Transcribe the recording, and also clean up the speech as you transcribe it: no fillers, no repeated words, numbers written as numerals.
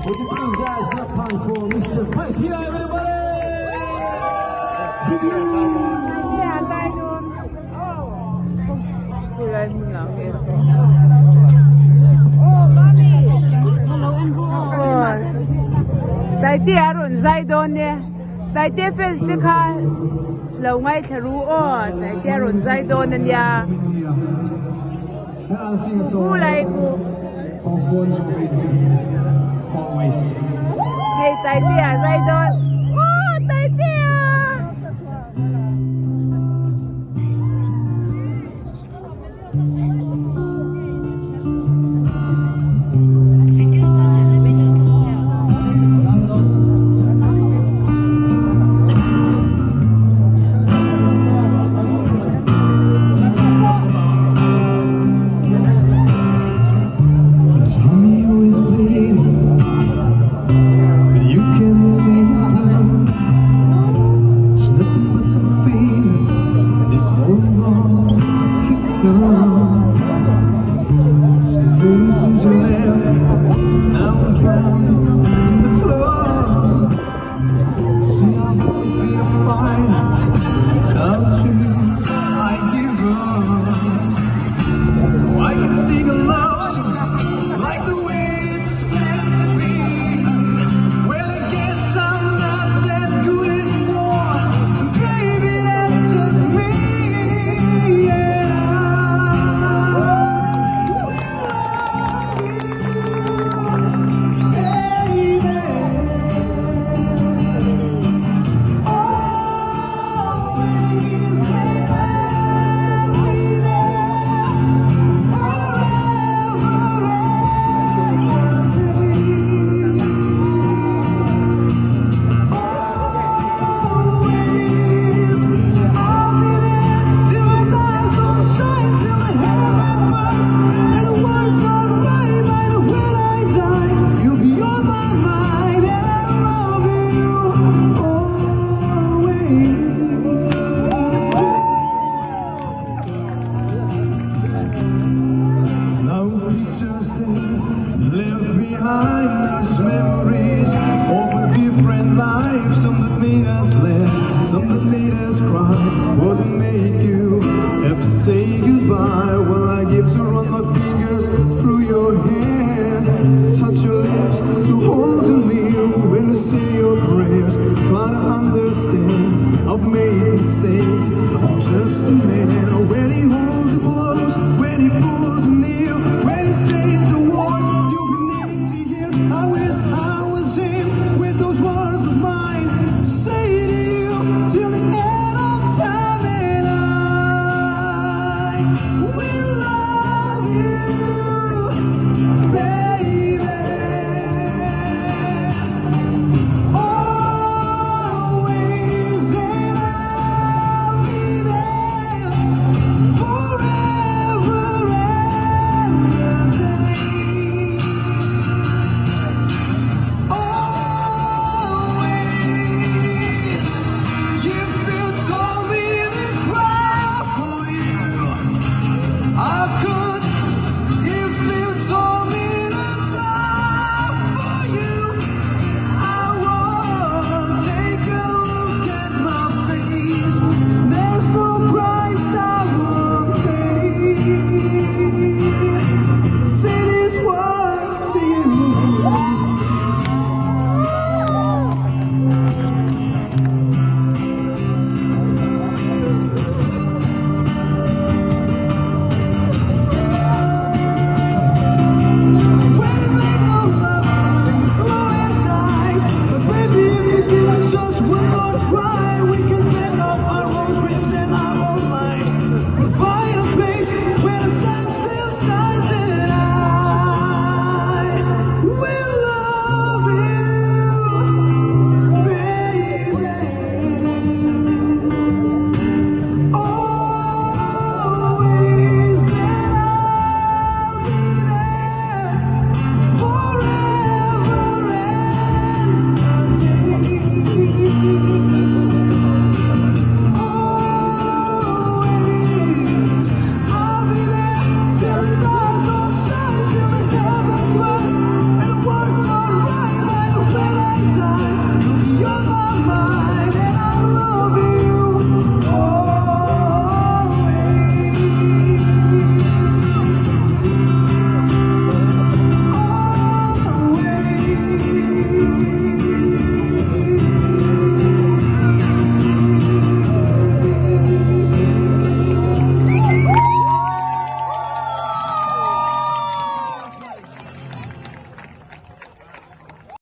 Would you please guys clap hand for Mr. Fightia, everybody? Thank you. Tại tia rồi dây đôn nè, tại tia phê sẽ khai lâu ngay thử tại tia rồi dây đôn nè ya. Cú lại cú. Hey, tại tia dây đôn. Tại tia. Left behind us memories of a different life. Some that made us laugh, some that made us cry. What would make you have to say goodbye? Well, I give to run my fingers through your hair, to touch your lips, to hold you near when you say your prayers. Try to understand, I've made mistakes, I'm just a man.